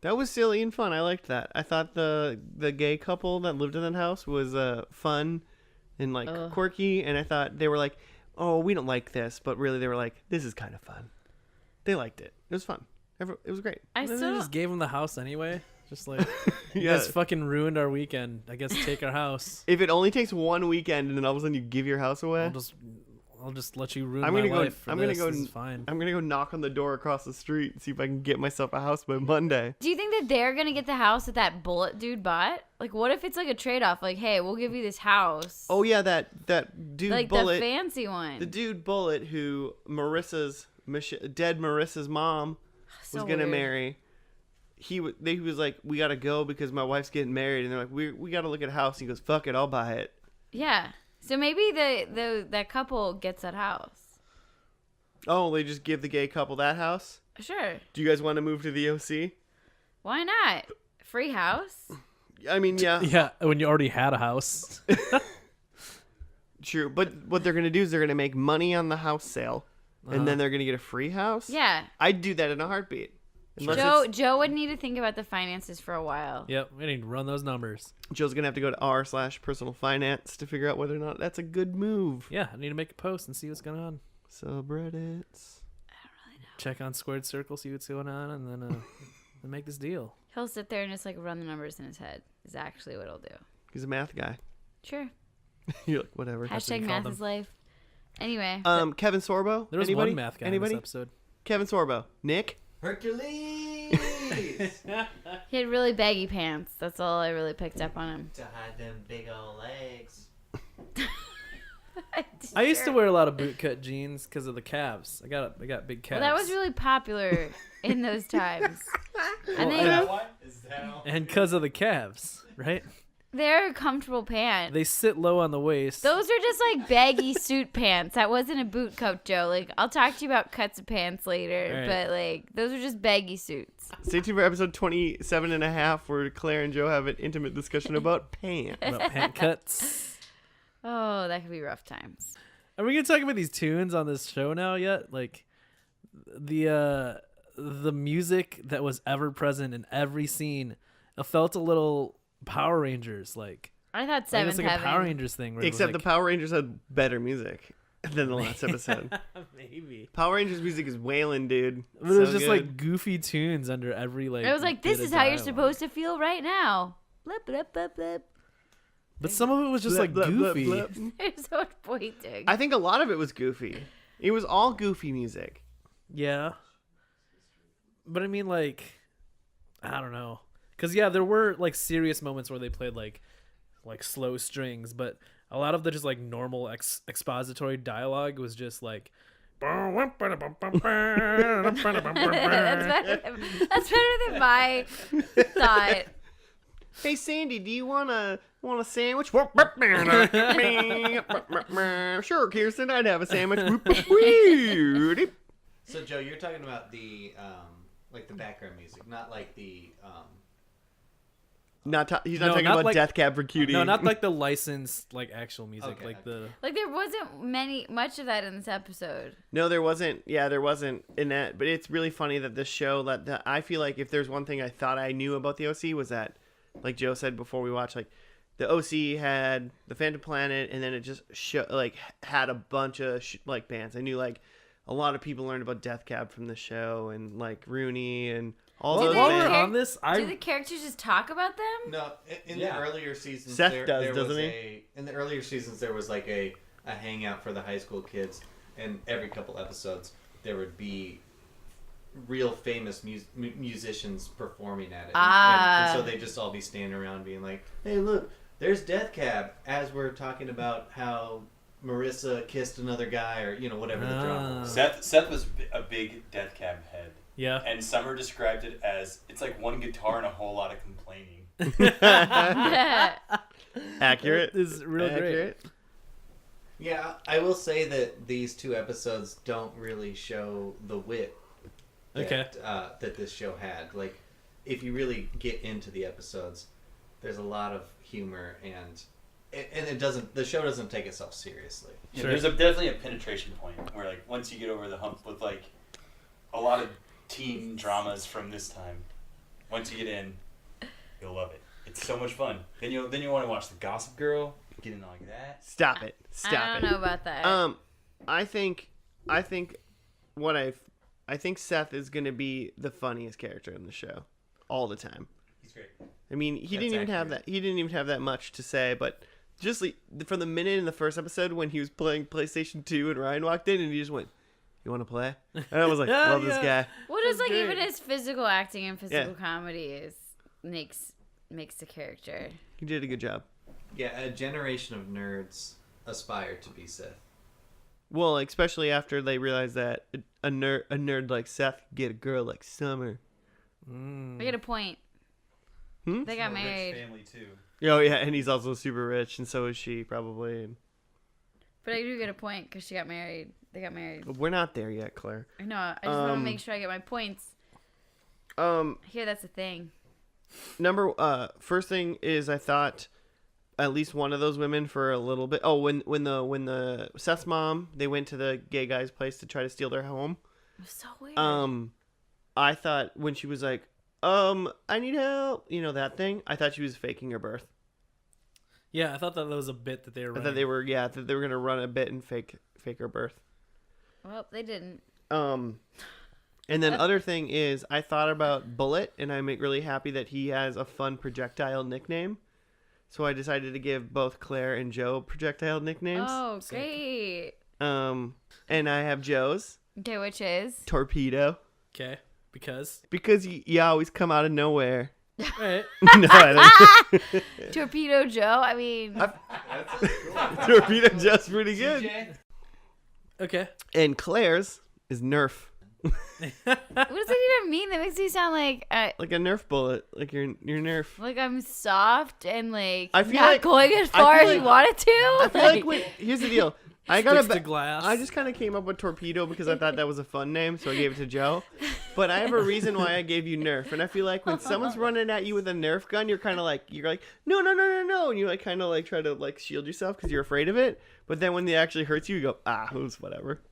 That was silly and fun. I liked that. I thought the gay couple that lived in that house was fun and like quirky. And I thought they were like, oh, we don't like this. But really they were like, this is kind of fun. They liked it. It was fun. It was great. I Then still they just gave him the house anyway. Just like, you Yeah. guys fucking ruined our weekend. I guess take our house. If it only takes one weekend and then all of a sudden you give your house away, I'll just let you ruin I'm my gonna go. life for I'm this. gonna go. This is fine. I'm gonna go knock on the door across the street and see if I can get myself a house by Monday. Do you think that they're gonna get the house that bullet dude bought? Like, what if it's like a trade-off? Like, hey, we'll give you this house. Oh yeah, that dude like Bullet, the fancy one. the dude Bullet who dead Marissa's mom So was gonna weird. marry. He was like, we gotta go because my wife's getting married, and they're like, we gotta look at a house. He goes, fuck it, I'll buy it. Yeah. So maybe that couple gets that house. Oh, they just give the gay couple that house. Sure. Do you guys want to move to the OC? Why not? Free house. I mean, yeah, Yeah, when you already had a house. true. But what they're gonna do is they're gonna make money on the house sale, and then they're gonna get a free house. Yeah. I'd do that in a heartbeat. Unless Joe would need to think about the finances for a while. Yep, we need to run those numbers. Joe's gonna have to go to r/personal finance to figure out whether or not that's a good move. Yeah, I need to make a post and see what's going on. Subreddits. Check on Squared Circle, see what's going on, and then then make this deal. He'll sit there and just like run the numbers in his head. Is actually what he'll do. He's a math guy. Sure. You're like, whatever. what Hashtag you math call is life. Anyway. Kevin Sorbo. There was Anybody? one math guy Anybody? in this episode. Kevin Sorbo. Nick. Hercules! He had really baggy pants. That's all I really picked up on him. To hide them big old legs. I used to wear a lot of bootcut jeans because of the calves. I got big calves. Well, that was really popular in those times. And Well, they, What? Is that all? and because of the calves, right? they're a comfortable pants. They sit low on the waist. Those are just like baggy suit pants. That wasn't a boot coat, Joe. Like, I'll talk to you about cuts of pants later, Right. but like, those are just baggy suits. Stay tuned for episode 27.5 where Claire and Joe have an intimate discussion about pants. About pant cuts. Oh, that could be rough times. Are we gonna talk about these tunes on this show now yet? Like the music that was ever present in every scene. It felt a little Power Rangers like. I thought I think Seventh it's like Heaven. a Power Rangers thing. Where it was Except the like, Power Rangers had better music than the last episode. maybe. Power Rangers music is wailing, dude. But it was So just good. like goofy tunes under every like. It was like, this bit is of how you're dialogue. supposed to feel right now. Blip, blip, blip, blip. But some of it was just Blip, like blip, blip, goofy. blip. There's so much pointing. I think a lot of it was goofy. It was all goofy music. Yeah. But I mean, like, I don't know. Because, yeah, there were, like, serious moments where they played, like slow strings. But a lot of the just, like, normal expository dialogue was just, like... That's better than my thought. Hey Sandy, do you want a sandwich? Sure, Kirsten, I'd have a sandwich. So, Joe, you're talking about the like the background music, not like the He's not No, talking not about like- Death Cab for Cutie. No, not like the licensed, like, actual music. Okay, like okay. the... Like, there wasn't much of that in this episode. No, there wasn't. Yeah, there wasn't in that. But it's really funny that this show, that I feel like if there's one thing I thought I knew about the OC was that, like Joe said before we watched, like the OC had the Phantom Planet, and then it just had a bunch of like bands. I knew like a lot of people learned about Death Cab from the show, and like Rooney and all Do those they While bands. we're care- on this, Do the characters just talk about them? No, in Yeah. the earlier seasons, Seth there does, was doesn't he? in the earlier seasons, there was like a hangout for the high school kids, and every couple episodes there would be real famous musicians performing at it. Ah. And so they just all be standing around being like, hey, look, there's Death Cab, as we're talking about how Marissa kissed another guy, or, you know, whatever the drama was. Seth was a big Death Cab head. Yeah. And Summer described it as, it's like one guitar and a whole lot of complaining. Accurate. This is real Accurate. Yeah, I will say that these 2 episodes don't really show the wit that, that this show had. Like, if you really get into the episodes, there's a lot of humor, and it doesn't. The show doesn't take itself seriously. Yeah, there's definitely a penetration point where, like, once you get over the hump with, like, a lot of teen dramas from this time, once you get in, you'll love it. It's so much fun. Then you want to watch The Gossip Girl, get in like that. Stop it. Stop it. I don't know about that. I think Seth is gonna be the funniest character in the show all the time. He's great. I mean, he didn't even have that much to say, but just from the minute in the first episode when he was playing PlayStation 2 and Ryan walked in and he just went, "You want to play?" And I was like, "Love this guy." Well, just like great. even his physical acting and physical comedy makes the character. He did a good job. Yeah, a generation of nerds aspire to be Seth. Well, especially after they realized that a nerd like Seth could get a girl like Summer. I get a point. They got married. Rich family too. Oh yeah, and he's also super rich, and so is she probably. And But I do get a point because she got married. They got married. we're not there yet, Claire. I know. I just want to make sure I get my points. I hear that's a thing. First thing is I thought at least one of those women for a little bit. Oh, when the Seth's mom, they went to the gay guy's place to try to steal their home. It was so weird. I thought when she was like, I need help, you know, that thing, I thought she was faking her birth. Yeah, I thought that was a bit that they were I running. thought they were gonna run a bit and fake her birth. Well, they didn't. And then other thing is I thought about Bullet, and I'm really happy that he has a fun projectile nickname. So I decided to give both Claire and Joe projectile nicknames. Oh, great. And I have Joe's Okay, which is? Torpedo, Okay, because... because you always come out of nowhere. Right. No, I don't. Torpedo Joe? I mean... Torpedo Joe's pretty good. Okay. And Claire's is Nerf. What does that even mean? That makes me sound like Like a Nerf bullet. Like your Nerf. I'm soft and like I feel not like- going as I far feel as you like- want it to. I feel like here's the deal. I got Sticks to glass. I just kind of came up with Torpedo because I thought that was a fun name, so I gave it to Joe. But I have a reason why I gave you Nerf, and I feel like when someone's running at you with a Nerf gun, you're like no, and you like kind of like try to like shield yourself because you're afraid of it. But then when it actually hurts you, you go it was whatever.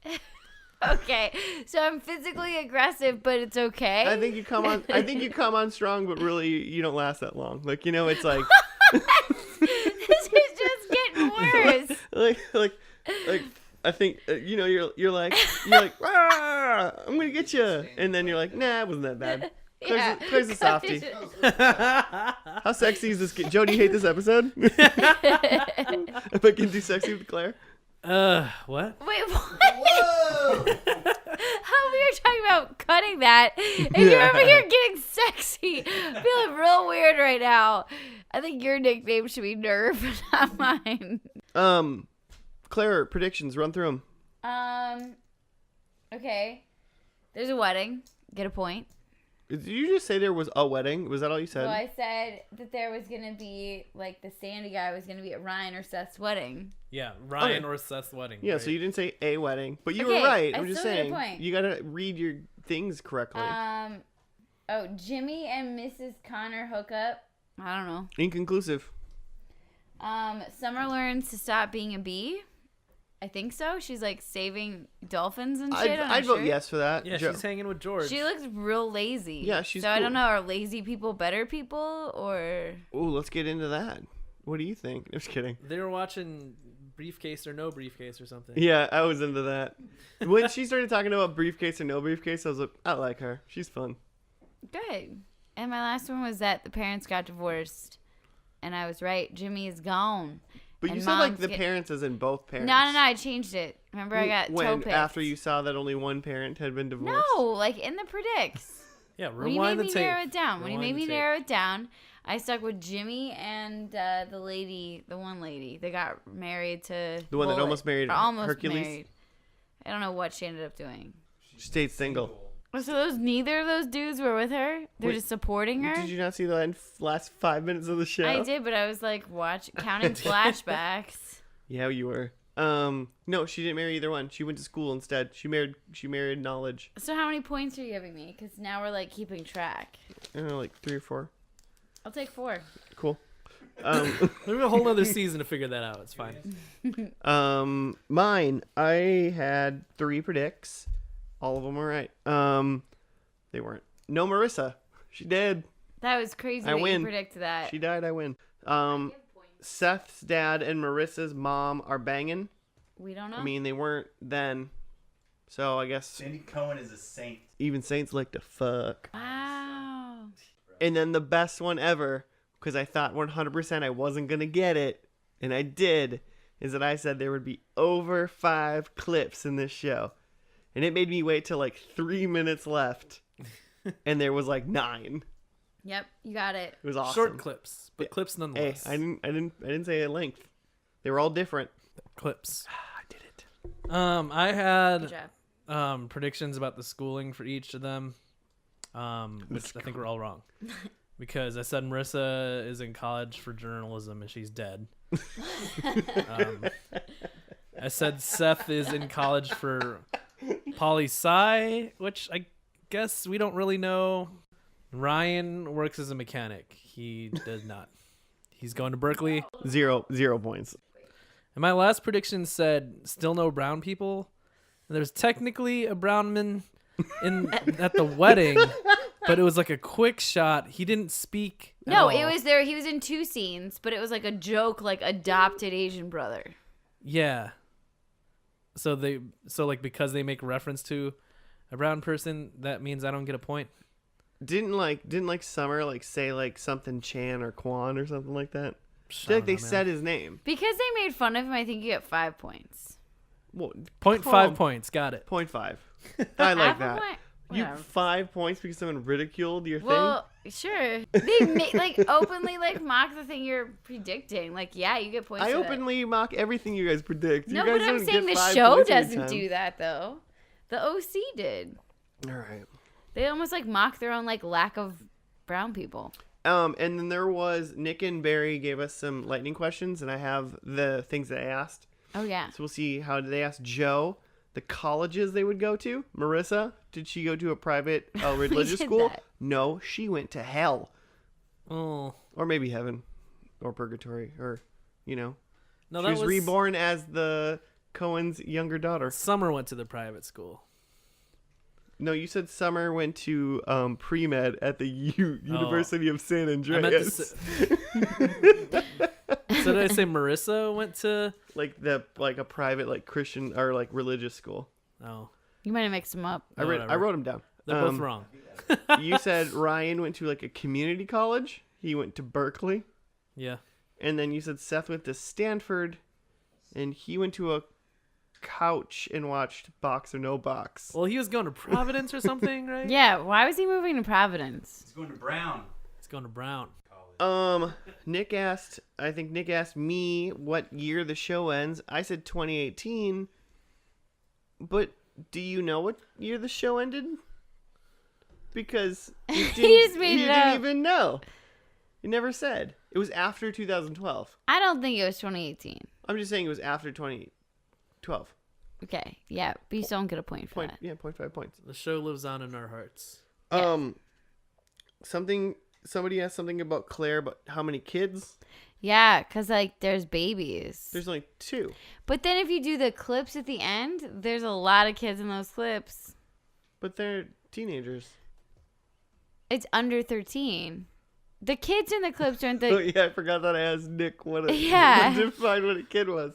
Okay, so I'm physically aggressive, but it's okay. I think you come on strong, but really you don't last that long. Like, you know, it's like This is just getting worse. like I think you know you're like "Ah, I'm gonna get you," and then you're like, "Nah, it wasn't that bad." Claire's a softie. How sexy is this kid? Joe, do you hate this episode? If I can do sexy with Claire. What? Wait, what? Whoa! How we were talking about cutting that, and you're over here getting sexy. I'm feeling real weird right now. I think your nickname should be Nerve, not mine. Claire, predictions. Run through them. Okay. There's a wedding. Get a point. Did you just say there was a wedding? Was that all you said? So I said that there was gonna be like the Sandy guy was gonna be at Ryan or Seth's wedding. Yeah, Ryan Okay. or Seth's wedding. Yeah, right? so you didn't say a wedding, but you Okay, were right. I I'm just still get a saying point. you gotta read your things correctly. Oh, Jimmy and Mrs. Connor hook up. I don't know. Inconclusive. Summer learns to stop being a bee. I think so. She's like saving dolphins and shit. I'd vote yes for that. Yeah, Joe. she's hanging with George. She looks real lazy. Yeah, she's So I don't cool. know. Are lazy people better people or? Ooh, let's get into that. What do you think? I'm just kidding. They were watching Briefcase or No Briefcase or something. Yeah, I was into that. When she started talking about briefcase or no briefcase, I was like, I like her. She's fun. Good. And my last one was that the parents got divorced, and I was right. Jimmy is gone, But and you said like moms the get- parents as in both parents. No, I changed it. Remember, I got toe when picked. after you saw that only one parent had been divorced. No, like in the predicts. Yeah, When you made rewind the me tape. narrow it down. When you Rewind made the me tape. narrow it down, I stuck with Jimmy and the one lady that got married to The one that Bullet. almost married Or almost Hercules? married. I don't know what she ended up doing. She stayed single. So neither of those dudes were with her. They're Wait, just supporting her. Did you not see the last 5 minutes of the show? I did, but I was like counting flashbacks. Yeah, you were. No, she didn't marry either one. She went to school instead. She married knowledge. So how many points are you giving me? Because now we're like keeping track. I don't know, like 3 or 4. I'll take 4. Cool. There's a whole other season to figure that out. It's fine. Mine. I had 3 predicts. All of them were right. They weren't. No, Marissa. She did. That was crazy I that win. you predicted that. She died. I win. Seth's dad and Marissa's mom are banging. We don't know. I mean, they weren't then. So I guess Sandy Cohen is a saint. even saints like to fuck. Wow. And then the best one ever, because I thought 100% I wasn't going to get it, and I did, is that I said there would be over 5 clips in this show. And it made me wait till like 3 minutes left. And there was like 9. Yep, you got it. It was awesome. Short clips, but Yeah. clips Hey, nonetheless. I didn't say a length. They were all different. Clips. I did it. I Good had job. predictions about the schooling for each of them, which I think were all wrong. Because I said Marissa is in college for journalism and she's dead. I said Seth is in college for poli-sci, which I guess we don't really know. Ryan works as a mechanic. He does not. He's going to Berkeley. 0 points. And my last prediction said still no brown people. And there's technically a brown man at the wedding, but it was like a quick shot. He didn't speak. at No, all. it was there. He was in 2 scenes, but it was like a joke, like adopted Asian brother. Yeah. So like because they make reference to a brown person, that means I don't get a point. Didn't like Summer like say like something Chan or Kwan or something like that? I I feel like don't they know, man. said his name. Because they made fun of him, I think you get 5 points. Well, 0.5 points. Got it. 0.5. I like Half a that. point? You Whatever. 5 points because someone ridiculed your Well, sure. They like openly like mock the thing you're predicting. Like, yeah, you get thing. points. I for that. openly mock everything you guys predict. No, you guys but I'm don't saying get the 5 show points every doesn't time. do that though. The OC did. All right. They almost like mock their own like lack of brown people. And then there was Nick and Barry gave us some lightning questions, and I have the things that I asked. Oh yeah. So we'll see how they asked Joe the colleges they would go to. Marissa, did she go to a private religious did school? that. No, she went to hell, Oh. or maybe heaven, or purgatory, or No, she that was reborn as the Cohen's younger daughter. Summer went to the private school. No, you said Summer went to pre-med at the University of San I meant to Andreas. So did I say Marissa went to? like a private like Christian or like religious school. Oh, You might have mixed them up. I whatever. wrote them down. they're both wrong. You said Ryan went to like a community college. He went to Berkeley. Yeah. And then you said Seth went to Stanford, and he went to a couch and watched Box or No Box. Well, he was going to Providence or something, right? Yeah. Why was he moving to Providence? He's going to Brown. He's going to Brown. Nick asked me what year the show ends. I said 2018. But do you know what year the show ended? Because you He didn't, just made you it didn't up. even know. He never said. It was after 2012. I don't think it was 2018. I'm just saying it was after 2012. Okay. Yeah. But you still don't get a point for that. 0.5 points. The show lives on in our hearts. Somebody asked something about Claire, but how many kids? Yeah, because like there's babies. There's only 2. But then if you do the clips at the end, there's a lot of kids in those clips. But they're teenagers. It's under 13. The kids in the clips aren't Oh the. yeah, I forgot that I asked Nick what Yeah. define what a kid was.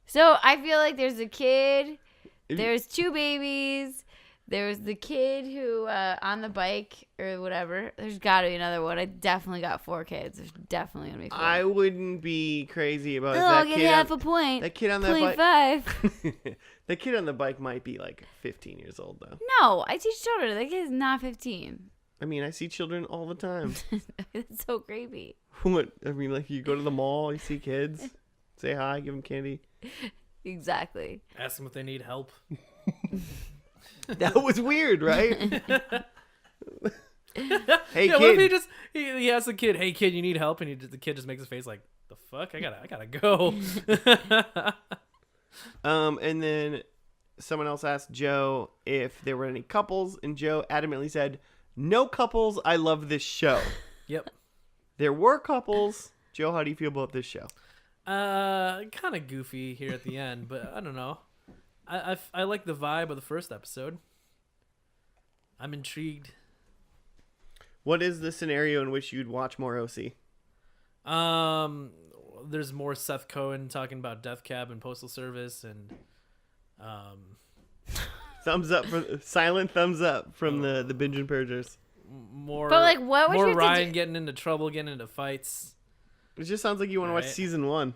So I feel like there's a kid, If you- there's 2 babies, There was the kid who on the bike or whatever. There's got to be another one. I definitely got 4 kids. There's definitely gonna be 4. I wouldn't be crazy about Oh, that I'll get kid. half a point. That kid on that bike. 0.5. The kid on the bike might be like 15 years old though. No, I teach children. That kid's not 15. I mean, I see children all the time. That's so creepy. What? I mean, like you go to the mall, you see kids, say hi, give them candy. Exactly. Ask them if they need help. That was weird, right? Hey, Yeah, kid. what if he asks the kid, "Hey kid, you need help?" And the kid just makes his face like, "The fuck? I gotta go." And then someone else asked Joe if there were any couples, and Joe adamantly said, "No couples. I love this show." Yep. There were couples. Joe, how do you feel about this show? Kind of goofy here at the end, but I don't know. I like the vibe of the first episode. I'm intrigued. What is the scenario in which you'd watch more OC? There's more Seth Cohen talking about Death Cab and Postal Service, and Thumbs up for silent thumbs up from the Binge and PUrgers. more. But, like, what would more you have to Ryan do- getting into trouble, getting into fights. It just sounds like you want to watch Right. season 1.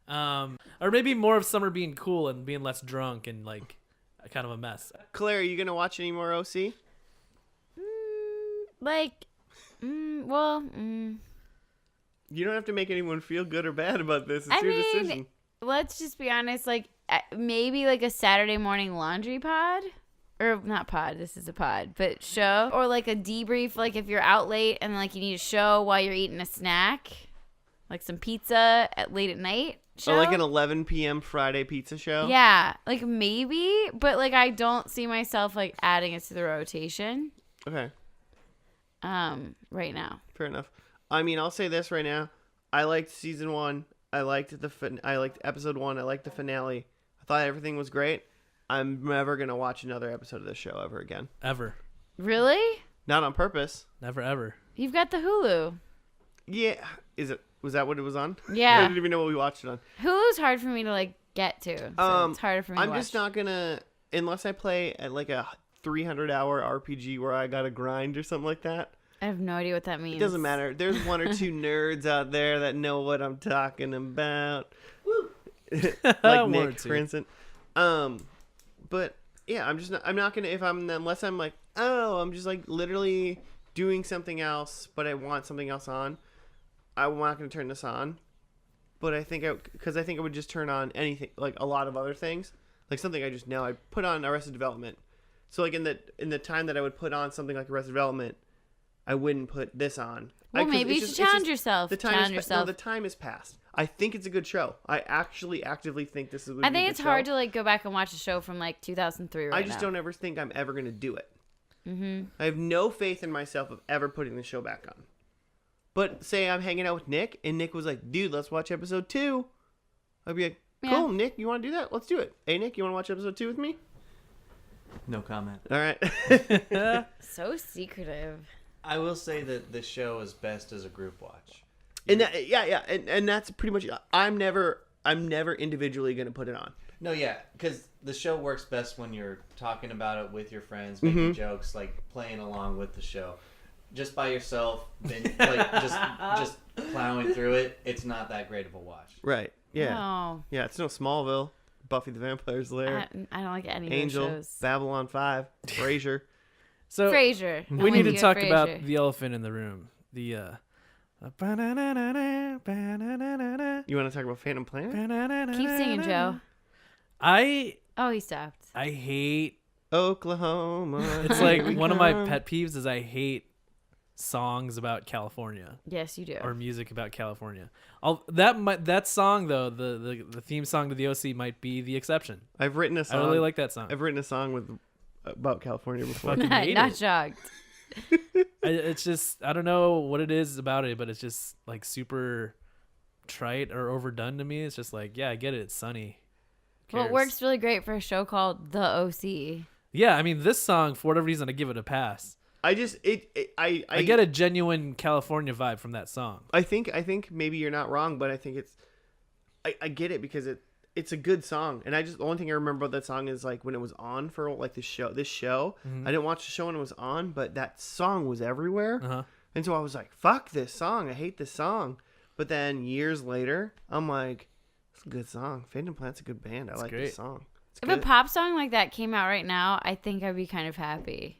Or maybe more of Summer being cool and being less drunk and like kind of a mess. Claire, are you gonna watch any more OC? You don't have to make anyone feel good or bad about this. It's I your mean, decision. let's just be honest. Like, maybe like a Saturday morning laundry pod. Or not pod, this is a pod, but show. Or like a debrief, like if you're out late and like you need a show while you're eating a snack. Like some pizza late at night show. Or like an 11 p.m. Friday pizza show? Yeah, like maybe, but like I don't see myself like adding it to the rotation Okay, right now. fair enough. I mean, I'll say this right now. I liked season 1. I liked I liked episode 1. I liked the finale. I thought everything was great. I'm never going to watch another episode of this show ever again. Ever. Really? Not on purpose. Never ever. You've got the Hulu. Yeah. Was that what it was on? Yeah. I didn't even know what we watched it on. Hulu's hard for me to like get to. So it's harder for me I'm to watch. just not gonna, unless I play at like a 300-hour RPG where I gotta grind or something like that. I have no idea what that means. It doesn't matter. There's 1 or 2 nerds out there that know what I'm talking about. Like One or Nick, two. for instance. But yeah, unless I'm like, oh, I'm just like literally doing something else, but I want something else on. I'm not going to turn this on. But I think because I think I would just turn on anything, like a lot of other things, like something I just know. I'd put on Arrested Development. So like in the time that I would put on something like Arrested Development, I wouldn't put this on. Well, 'cause maybe it's you should just- it's challenge just- yourself. The time Challenge is yourself. No, the time is past. I think it's a good show. I actually actively think this is. I think it's hard to like go back and watch a show from like 2003 right I just now. don't ever think I'm ever going to do it. Mm-hmm. I have no faith in myself of ever putting the show back on. But say I'm hanging out with Nick, and Nick was like, dude, let's watch episode 2. I'd be like, cool, Yeah. Nick, you want to do that? Let's do it. Hey, Nick, you want to watch episode 2 with me? No comment. All right. So secretive. I will say that the show is best as a group watch. And that, and that's pretty much. I'm never individually going to put it on. No, yeah, because the show works best when you're talking about it with your friends, making jokes, like playing along with the show. Just by yourself, like just plowing through it, it's not that great of a watch. Right. Yeah. No. Yeah. It's no Smallville, Buffy the Vampire Slayer, I don't like any Angel, of those shows. Babylon 5, Frasier. So Frasier. we I'm need with to you, talk Frasier. about the elephant in the room. The You want to talk about Phantom Planet? Keep singing, Joe. I Oh, he stopped. hate. Oklahoma. It's like here we one of my come. pet peeves is I hate songs about California Yes, you do. or music about California. That song though, the theme song to the OC might be the exception. I've written a I song. really like that song. I've written a song about California before. Fucking hate Not it. shocked. It's just I don't know what it is about it, but it's just like super trite or overdone to me. It's just like, yeah, I get it. It's sunny. Who Well, it cares? works really great for a show called The OC. Yeah, I mean, this song for whatever reason I give it a pass. I I get a genuine California vibe from that song. I think maybe you're not wrong, but I think I get it because it's a good song, and the only thing I remember about that song is like when it was on for like this show. I didn't watch the show when it was on, but that song was everywhere, and so I was like, "Fuck this song! I hate this song." But then years later, I'm like, "It's a good song. Fade and Plant's a good band. I like this song." If a pop song like that came out right now, I think I'd be kind of happy.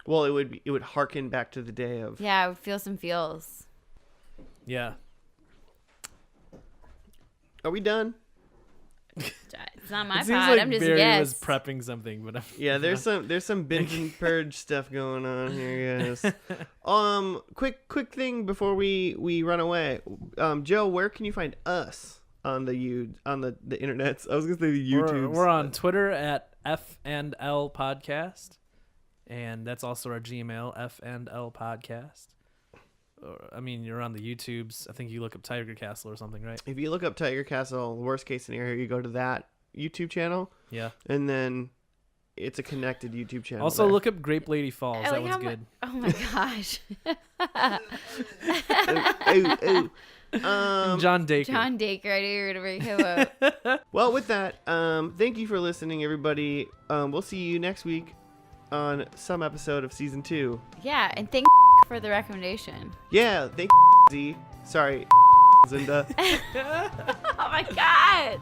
Well, it would harken back to the day of. Yeah, I would feel some feels. Yeah. Are we done? It's not my It pod. seems like I'm just a Barry guest. was prepping something, but Yeah, there's some binge and purge stuff going on here, guys. Quick thing before we run away. Joe, where can you find us on the internets? I was gonna say the YouTube. We're on Twitter at F&L Podcast, and that's also our Gmail, F&L Podcast. I mean, you're on the YouTubes. I think you look up Tiger Castle or something, right? If you look up Tiger Castle, worst case scenario, you go to that YouTube channel. Yeah. And then it's a connected YouTube channel. Also, there. look up Grape Lady Falls. That one's good. Oh my gosh. John Dacre. John Dacre. I knew you were gonna bring him up. Well, with that, thank you for listening, everybody. We'll see you next week on some episode of season 2. Yeah, and thank for the recommendation. Yeah, thank Z. Sorry, Zinda. Oh my god.